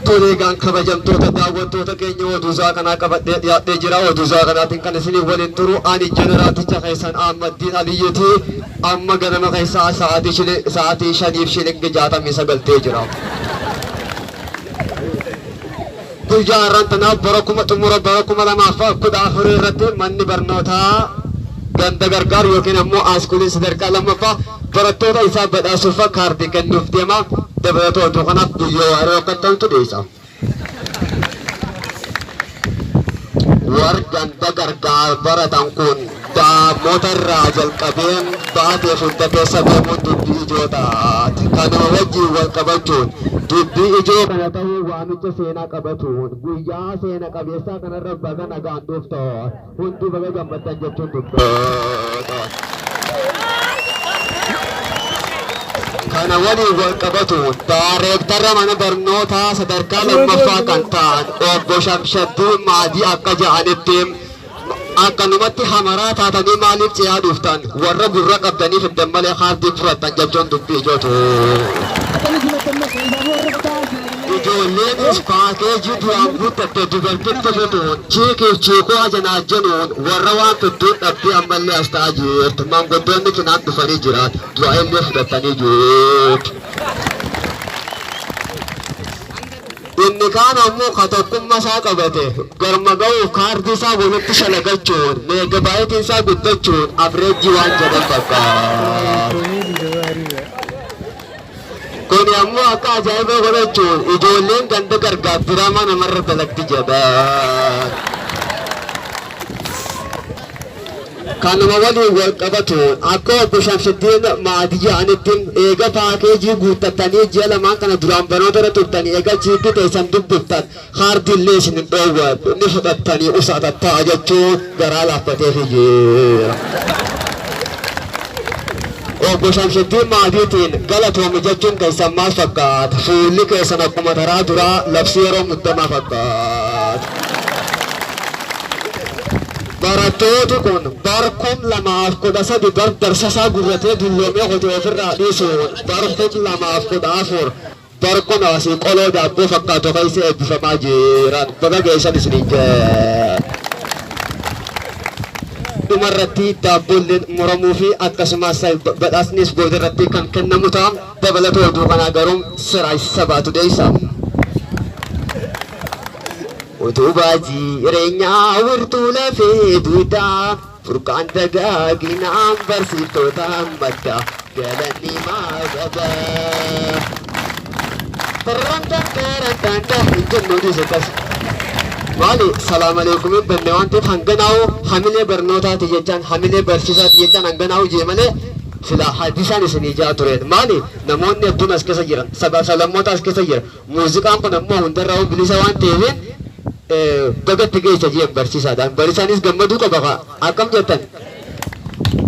Tuligan kabajamtoota daawwattoota keenya oduusaa kanaa qabadhee dhiyaatee jira. Oduusaa kanaatiin kan isinii waliin turu ani jeneraaticha keessan Ahmaddiin Aliyyiti amma ganama keessaa sa'aatii 5:69 jira. Guyyaa irraan tanaaf bara xumura bara 2014 irratti manni barnootaa ganda gargaar yookiin ammoo aaskuuliin sadarkaa lammaffaa barattoota isaa badhaasuuf kaardii kennuuf deema. Dabalataa kanaaf guyyaa waaree akka ta'utu dhiyeessa. Warri ganda gargaar baratan kun daa'immoota irraa jalqabeen baatee hunda keessa deemuun dubbii ijootaati. Kanuma wajjin wal qabachuun dubbii ijoo kana ta'uu waamicha seenaa qabatuun guyyaa seena qabeessaa kanarra baga nagaan dhuftoo hundi baga gammadan jechuun dubbii. Kana waliin wal qabatuun daareektara mana barnootaa sadarkaa lammaffaa kan ta'an obbo Shamshaddiin Maadii akka ja'anitti akkanumatti hamaraa taatanii maaliif ce'aa dhuftan warra gurra qabdaniif hiddan malee kaardii fudhattan jechuun dubbii ijootu. Ijoolleen paakeejii duraan guuttatte dubartiin tolituun chiikiif chiikoo ajanaa jennuun warra waan tuttuun dhabbii ammallee as ta'aa jirti. Maanguddoonni cinaan dhufanii jiran du'aa illee fudhatanii jirti. Inni kaan ammoo katokkummaa isaa qabate garma ga'uuf kaardii isaa walitti shalagachuun meegabaayitiin isaa guddachuun abreejii waan jedhan fakkaata. Kun ammoo akka ajaa'iba godhachuun ijoolleen ganda gargaar diraamaa namarra dalagdi jedhan. Kanuma waliin wal qabatuun akka obbo Shamshaddiin Maadii jedhanitti eega paakeejii guuttattanii ji'a lamaan kana duraan barnoota irra turtanii eega chiikii teessan dubbiftan kaardiillee isin hin dhoowwadhu ni fudhattanii usaatattaa jechuun garaa laaffateef jira. Obbo Shamshaddiin Maadiitiin galatoomi jechuun keessan maal fakkaata? Fuulli keessan akkuma taraa duraa labsii yeroo muddamaa fakkaata. Barattooti kun barkum 2013 darsasaa gurratee dulloomee hojii ofirraa dhiisuun barkum 2014 barkum asii qoloo daabboo fakkaatu keessa eebbifamaa jiran baga geessan isiniin jee. Dhumarratti daabboolleen muramuu fi akkasumas badhaasnis boodarratti kan kennamu ta'a. Dabalatoo oduu kanaa garuu siraa isa baatu deessa. Utubaa jireenyaa wirtuu lafee duudaa furqaan dagaaginaan barsiiftota madda galanni maagaba. Jennuunis akkas. Maali salaam aleekumin benne waan ta'eef hanganaa'u hamilee barnootaati jechaan hamilee barsiisaati jechaan hanganaa'u jee malee sila hadisaan isin ijaa tureen. Maali namoonni hedduun as keessa jiran sablammoota as keessa jira. Muuziqaan kun ammoo hundarraa bilisa waan ta'eef bagatti geessa jeen barsiisaadhaan barisaanis gammaduu qaba akkam jettan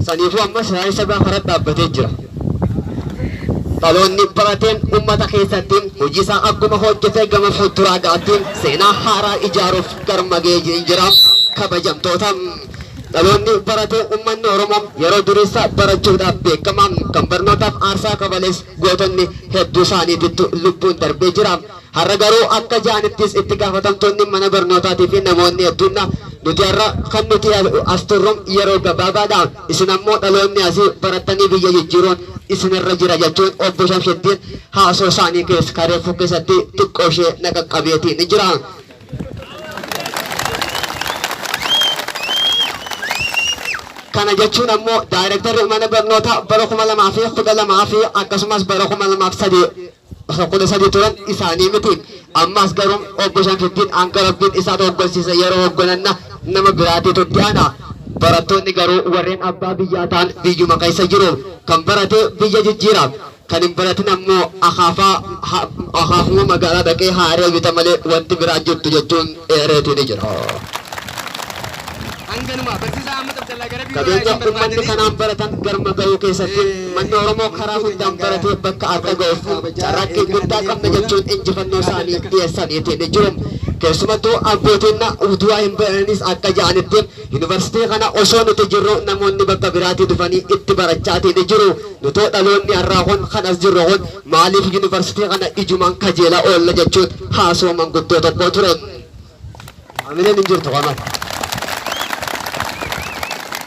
saniifuu amma saayii sabaa karaa dhaabbatee jira. Dhaloonni barateen uummata keessatti hojii isaa akkuma hojjetee gama fuulduraa ga'attiin seenaa haaraa ijaaruuf garmagee jira. Kabajamtoota dhaloonni baratee uummanni Oromoo yeroo duriisaa barachuudhaaf beekaman kan barnootaaf aarsaa kabalees gootonni hedduu isaaniititti lubbuun darbee jira. Har'a garuu akka ja'anittis itti gaafatamtoonni mana barnootaatii fi namoonni hedduun nuti har'a kan nuti as turruun yeroo gabaabaadhaan isin ammoo dhaloonni asii baratanii biyya jijjiiruun isinirra jira jechuun obbo Shamshaddiin haasoo isaanii keessa kareeffuu keessatti xiqqoo ishee naqaqqabeetiin ni jira. Kana jechuun ammoo daayirektarri mana barnootaa bara 2012 fi akkasumas bara 2013 turan isaanii miti. Ammas garuu obbo Shamshaddiin hanga rabbiin isaa hoggolsiise yeroo hoggonanna nama biraatiitu itti aana. Barattoonni garuu warreen abbaa biyyaa ta'an biyyuma keessa jiru. Kan barate biyya jijjiiraaf. Kan hin baratin ammoo akaafuma magaalaa dhaqee haaree bita malee wanti biraa jirtu jechuun eereetiin jira. Qabeenya uummanni kanaan baratan garma ga'uu keessatti manni Oromoo karaa hundaan baratee bakka akka ga'uuf carraaqqii guddaa qabna jechuun injifannoo isaanii dhiyeessaniitiin jiru. keessumattuu abbootiin utuu hin baranis akka ja'anitti yuunivarsiitii kana osoo nuti jirru namoonni bakka biraatii dhufanii itti barachaatii jiru nutoo dhaloonni har'aa kun kanas jirru kun maaliif yuunivarsiitii kana ijumaan kajeela oolla jechuun haasoo manguddoo tokko ture. Amineen hin jirtu qaban.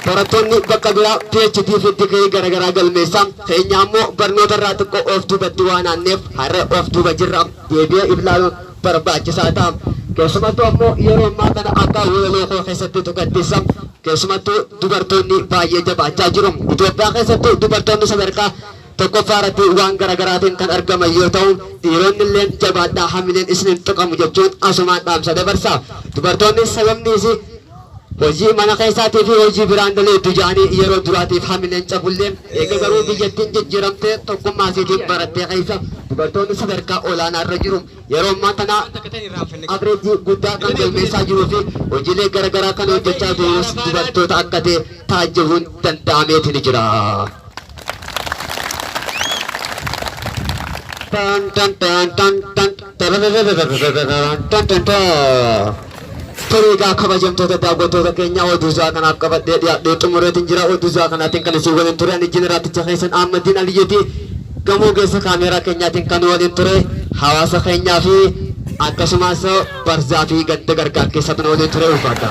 Barattoonni bakka biraa PhD fi digirii garaagaraa galmeessan keenya ammoo barnoota irraa xiqqoo of duubatti waan aanneef har'a of duuba jirra deebi'ee ilaaluun barbaachisaa ta'a. Keessumattuu ammoo yeroo ammaa kana akka weeloo koo keessatti tuqattisan keessumattuu dubartoonni baay'ee jabaachaa jiru. Itoophiyaa keessatti dubartoonni sadarkaa tokkoffaa irratti waan garaagaraatiin kan argaman yoo ta'u dhiironni illee jabaadhaa hamileen isiniin tuqamu jechuun asumaan dhaamsa dabarsa. Dubartoonni sababni isii hojii mana keessaatii fi hojii biraan daleetu ja'anii yeroo duraatiif hamileen cabullee eega garuu biyyattiin jijjiiramtee tokkummaa isiitiin barattee keessa dubartoonni sadarkaa olaanaa irra jiru. Yeroo ammaa kana abireejii guddaa kan galmeessaa jiruu fi hojiilee garaagaraa kan hojjechaa jirus dubartoota akka ta'e taajjabuun danda'ameetiin jira. Tan tan tan tan tan tan tan tan Toriga kabajamtoota daawwattoota keenya oduusaa kanaaf qabadhee dhiyaadhee xumureetiin jira. Oduusaa kanaatiin kan isin waliin ture ani jeneraaticha keessan Ahmadiin Aliyyati gamoo keessa kaameeraa keenyaatiin kan waliin ture hawaasa keenyaa fi akkasumas barzaa fi gadda gargaar keessatti waliin ture ulfaata.